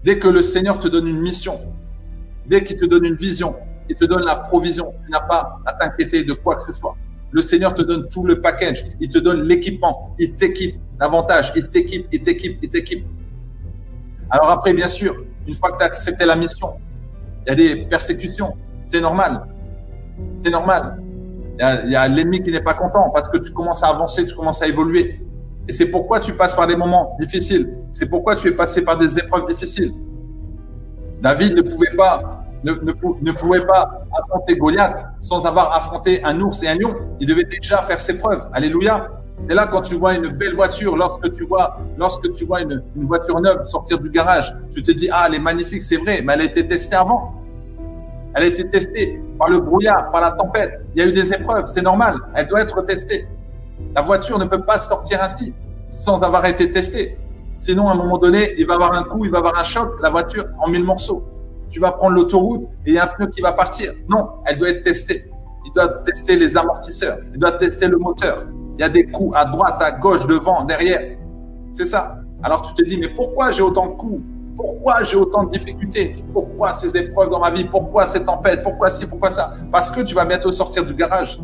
Dès que le Seigneur te donne une mission, dès qu'il te donne une vision, il te donne la provision, tu n'as pas à t'inquiéter de quoi que ce soit. Le Seigneur te donne tout le package, il te donne l'équipement, il t'équipe davantage, il t'équipe. Alors après, bien sûr, une fois que tu as accepté la mission, il y a des persécutions, c'est normal. C'est normal. Il y a l'ennemi qui n'est pas content parce que tu commences à avancer, tu commences à évoluer. Et c'est pourquoi tu passes par des moments difficiles. C'est pourquoi tu es passé par des épreuves difficiles. David ne pouvait pas affronter Goliath sans avoir affronté un ours et un lion. Il devait déjà faire ses preuves. Alléluia. C'est là quand tu vois une belle voiture, lorsque tu vois une voiture neuve sortir du garage, tu te dis, ah, elle est magnifique, c'est vrai, mais elle a été testée avant. Elle a été testée par le brouillard, par la tempête. Il y a eu des épreuves, c'est normal. Elle doit être testée. La voiture ne peut pas sortir ainsi sans avoir été testée. Sinon, à un moment donné, il va y avoir un coup, il va y avoir un choc, la voiture en 1000 morceaux. Tu vas prendre l'autoroute et il y a un pneu qui va partir. Non, elle doit être testée. Il doit tester les amortisseurs. Il doit tester le moteur. Il y a des coups à droite, à gauche, devant, derrière. C'est ça. Alors tu te dis, mais pourquoi j'ai autant de coups? Pourquoi j'ai autant de difficultés? Pourquoi ces épreuves dans ma vie? Pourquoi ces tempêtes? Pourquoi ci, pourquoi ça? Parce que tu vas bientôt sortir du garage.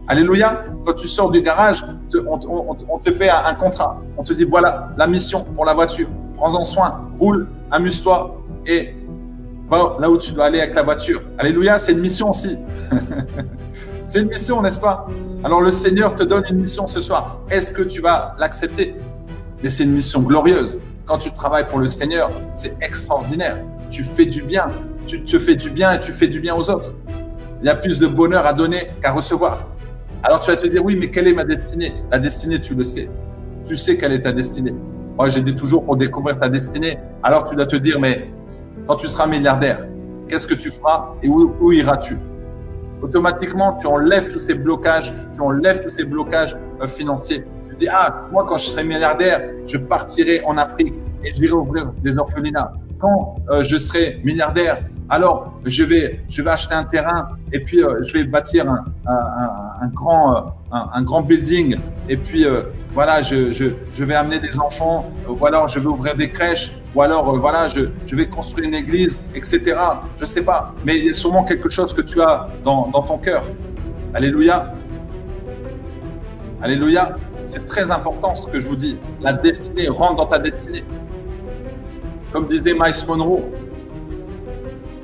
Alléluia. Quand tu sors du garage, on te fait un contrat. On te dit, voilà la mission pour la voiture. Prends-en soin, roule, amuse-toi et va là où tu dois aller avec la voiture. Alléluia, c'est une mission aussi. C'est une mission, n'est-ce pas? Alors le Seigneur te donne une mission ce soir. Est-ce que tu vas l'accepter? Mais c'est une mission glorieuse. Quand tu travailles pour le Seigneur, c'est extraordinaire. Tu fais du bien. Tu te fais du bien et tu fais du bien aux autres. Il y a plus de bonheur à donner qu'à recevoir. Alors tu vas te dire, oui, mais quelle est ma destinée? La destinée, tu le sais. Tu sais quelle est ta destinée. Moi, j'ai dit toujours, pour découvrir ta destinée, alors tu dois te dire, mais quand tu seras milliardaire, qu'est-ce que tu feras et où iras-tu? Automatiquement, tu enlèves tous ces blocages, financiers. Tu dis, ah, moi, quand je serai milliardaire, je partirai en Afrique et j'irai ouvrir des orphelinats. Quand je serai milliardaire, alors je vais acheter un terrain et puis je vais bâtir un grand building et puis voilà, je vais amener des enfants, ou alors je vais ouvrir des crèches, ou alors voilà, je vais construire une église, etc. Je sais pas, mais il y a sûrement quelque chose que tu as dans ton cœur. Alléluia. Alléluia. C'est très important ce que je vous dis. La destinée, rentre dans ta destinée. Comme disait Miles Monroe,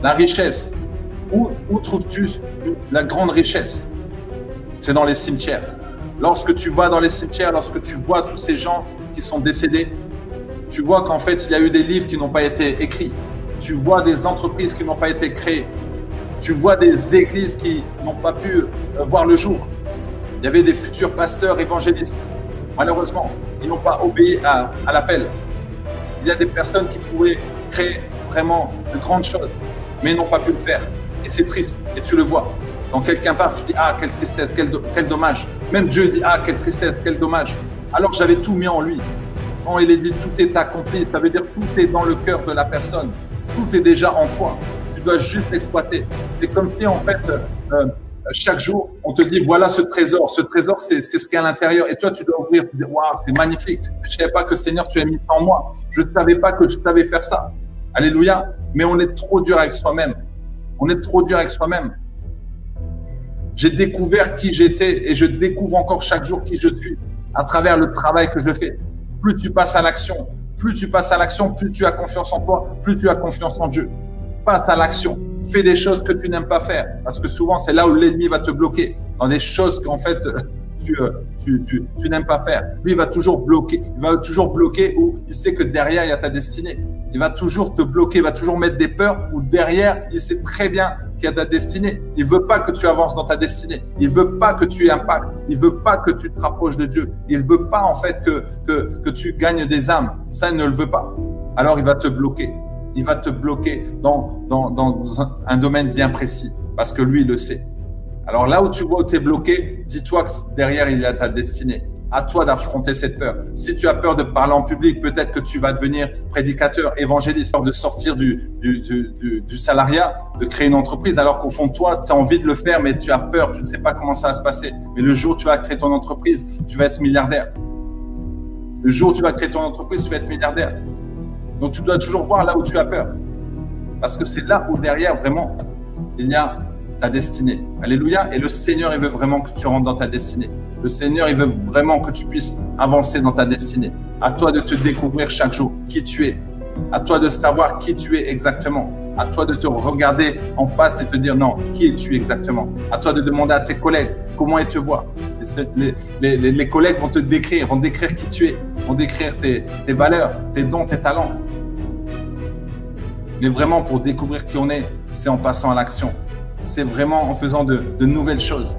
la richesse, où trouves-tu la grande richesse? C'est dans les cimetières. Lorsque tu vas dans les cimetières, lorsque tu vois tous ces gens qui sont décédés, tu vois qu'en fait, il y a eu des livres qui n'ont pas été écrits. Tu vois des entreprises qui n'ont pas été créées. Tu vois des églises qui n'ont pas pu voir le jour. Il y avait des futurs pasteurs évangélistes. Malheureusement, ils n'ont pas obéi à l'appel. Il y a des personnes qui pourraient créer vraiment de grandes choses, mais ils n'ont pas pu le faire. Et c'est triste, et tu le vois. Quand quelqu'un part, tu dis, ah, quelle tristesse, quel dommage. Même Dieu dit, ah, quelle tristesse, quel dommage. Alors que j'avais tout mis en lui. Quand il est dit, tout est accompli, ça veut dire tout est dans le cœur de la personne. Tout est déjà en toi. Tu dois juste l'exploiter. C'est comme si, en fait, chaque jour, on te dit, voilà ce trésor. Ce trésor, c'est ce qu'il y a à l'intérieur. Et toi, tu dois ouvrir, tu dis, waouh, c'est magnifique. Je ne savais pas que Seigneur, tu as mis ça en moi. Je ne savais pas que je savais faire ça. Alléluia. Mais on est trop dur avec soi-même. On est trop dur avec soi-même. J'ai découvert qui j'étais et je découvre encore chaque jour qui je suis à travers le travail que je fais. Plus tu passes à l'action, plus tu as confiance en toi, plus tu as confiance en Dieu. Passe à l'action. Fais des choses que tu n'aimes pas faire. Parce que souvent, c'est là où l'ennemi va te bloquer. Dans des choses qu'en fait, tu n'aimes pas faire. Lui, il va toujours bloquer. Il va toujours bloquer où il sait que derrière, il y a ta destinée. Il va toujours te bloquer. Il va toujours mettre des peurs où derrière, il sait très bien qu'il y a ta destinée. Il veut pas que tu avances dans ta destinée. Il veut pas que tu impactes. Il veut pas que tu te rapproches de Dieu. Il veut pas, en fait, que tu gagnes des âmes. Ça, il ne le veut pas. Alors, il va te bloquer. Il va te bloquer dans un domaine bien précis. Parce que lui, il le sait. Alors là où tu vois où tu es bloqué, dis-toi que derrière, il y a ta destinée. À toi d'affronter cette peur. Si tu as peur de parler en public, peut-être que tu vas devenir prédicateur, évangéliste, de sortir du salariat, de créer une entreprise, alors qu'au fond de toi, tu as envie de le faire, mais tu as peur, tu ne sais pas comment ça va se passer. Mais le jour où tu vas créer ton entreprise, tu vas être milliardaire. Le jour où tu vas créer ton entreprise, tu vas être milliardaire. Donc, tu dois toujours voir là où tu as peur. Parce que c'est là où derrière, vraiment, il y a ta destinée. Alléluia. Et le Seigneur, il veut vraiment que tu rentres dans ta destinée. Le Seigneur, il veut vraiment que tu puisses avancer dans ta destinée. À toi de te découvrir chaque jour qui tu es. À toi de savoir qui tu es exactement. À toi de te regarder en face et te dire non, qui es-tu exactement? À toi de demander à tes collègues comment ils te voient. Les collègues vont te décrire, vont décrire qui tu es, vont décrire tes valeurs, tes dons, tes talents. Mais vraiment, pour découvrir qui on est, c'est en passant à l'action. C'est vraiment en faisant de nouvelles choses.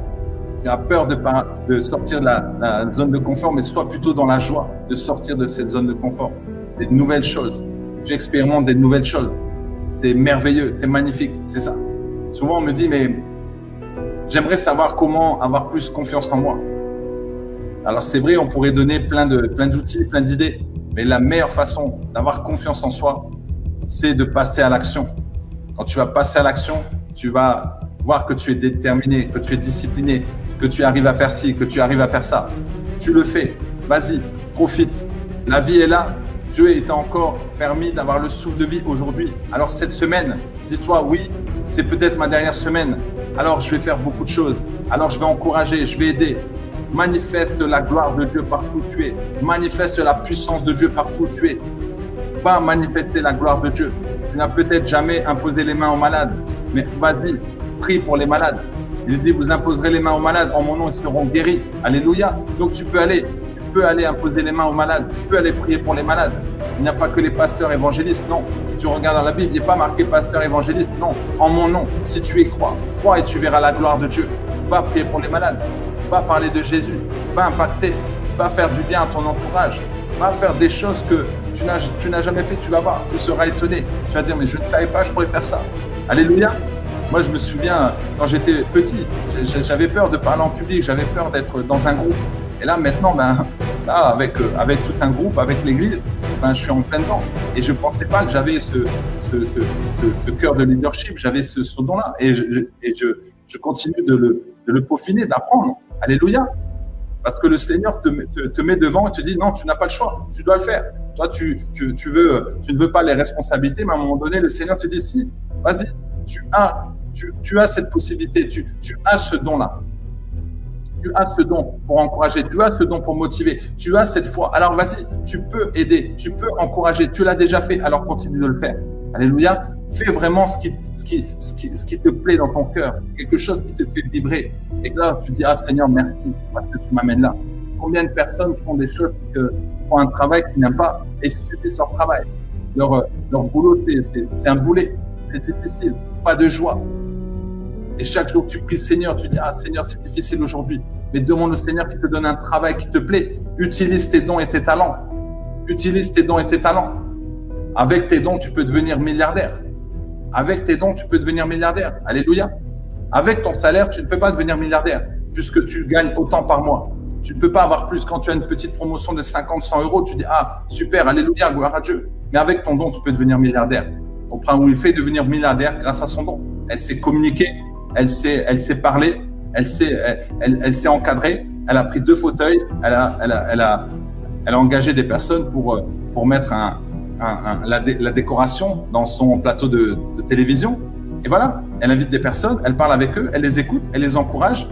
Tu as peur de sortir de la zone de confort, mais sois plutôt dans la joie de sortir de cette zone de confort. Des nouvelles choses. Tu expérimentes des nouvelles choses. C'est merveilleux, c'est magnifique, c'est ça. Souvent, on me dit, mais j'aimerais savoir comment avoir plus confiance en moi. Alors, c'est vrai, on pourrait donner plein d'outils, plein d'idées, mais la meilleure façon d'avoir confiance en soi, c'est de passer à l'action. Quand tu vas passer à l'action, tu vas voir que tu es déterminé, que tu es discipliné, que tu arrives à faire ci, que tu arrives à faire ça. Tu le fais. Vas-y, profite. La vie est là. Dieu t'a encore permis d'avoir le souffle de vie aujourd'hui. Alors cette semaine, dis-toi, oui, c'est peut-être ma dernière semaine. Alors je vais faire beaucoup de choses. Alors je vais encourager, je vais aider. Manifeste la gloire de Dieu partout où tu es. Manifeste la puissance de Dieu partout où tu es. Va manifester la gloire de Dieu. Tu n'as peut-être jamais imposé les mains aux malades, mais vas-y, prie pour les malades. Il dit, vous imposerez les mains aux malades, en mon nom, ils seront guéris. Alléluia. Donc tu peux aller imposer les mains aux malades, tu peux aller prier pour les malades. Il n'y a pas que les pasteurs évangélistes, non. Si tu regardes dans la Bible, il n'y a pas marqué pasteur évangéliste, non. En mon nom, si tu y crois, crois et tu verras la gloire de Dieu. Va prier pour les malades, va parler de Jésus, va impacter, va faire du bien à ton entourage, va faire des choses que tu n'as jamais fait, tu vas voir, tu seras étonné. Tu vas dire, mais je ne savais pas, je pourrais faire ça. Alléluia. Moi, je me souviens, quand j'étais petit, j'avais peur de parler en public, j'avais peur d'être dans un groupe. Et là, maintenant, là, avec tout un groupe, avec l'église, je suis en plein dedans. Et je ne pensais pas que j'avais ce cœur de leadership, j'avais ce don-là. Et je continue de le peaufiner, d'apprendre. Alléluia. Parce que le Seigneur te met devant et te dit, non, tu n'as pas le choix, tu dois le faire. Toi, tu ne veux pas les responsabilités, mais à un moment donné, le Seigneur te dit, si, vas-y, tu as cette possibilité, tu as ce don-là. Tu as ce don pour encourager, tu as ce don pour motiver, tu as cette foi. Alors vas-y, tu peux aider, tu peux encourager, tu l'as déjà fait, alors continue de le faire. Alléluia. Fais vraiment ce qui te plaît dans ton cœur, quelque chose qui te fait vibrer. Et là, tu dis, ah Seigneur, merci parce que tu m'amènes là. Combien de personnes font des choses, font un travail qu'ils n'aiment pas et subissent leur travail. Leur boulot, c'est un boulet, c'est difficile, pas de joie. Et chaque jour, tu pries le Seigneur, tu dis, ah Seigneur, c'est difficile aujourd'hui. Mais demande au Seigneur qu'il te donne un travail qui te plaît. Utilise tes dons et tes talents. Utilise tes dons et tes talents. Avec tes dons, tu peux devenir milliardaire. Avec tes dons, tu peux devenir milliardaire. Alléluia. Avec ton salaire, tu ne peux pas devenir milliardaire puisque tu gagnes autant par mois. Tu ne peux pas avoir plus quand tu as une petite promotion de 50, 100 euros. Tu dis, ah, super, alléluia, gloire à Dieu. Mais avec ton don, tu peux devenir milliardaire. Au point où il fait devenir milliardaire grâce à son don. Elle sait communiquer. Elle sait parler, elle s'est encadrée, elle a pris 2 fauteuils, elle a engagé des personnes pour mettre la décoration dans son plateau de télévision. Et voilà, elle invite des personnes, elle parle avec eux, elle les écoute, elle les encourage.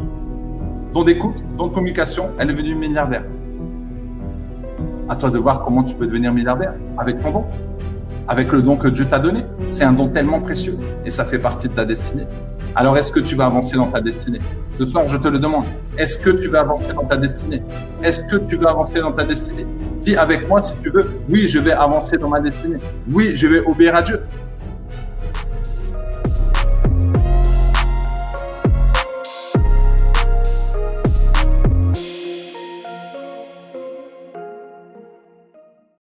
Don d'écoute, don de communication, elle est devenue milliardaire. À toi de voir comment tu peux devenir milliardaire avec ton don, avec le don que Dieu t'a donné. C'est un don tellement précieux et ça fait partie de ta destinée. Alors, est-ce que tu vas avancer dans ta destinée? Ce soir, je te le demande. Est-ce que tu vas avancer dans ta destinée? Est-ce que tu vas avancer dans ta destinée? Dis avec moi si tu veux, oui, je vais avancer dans ma destinée. Oui, je vais obéir à Dieu.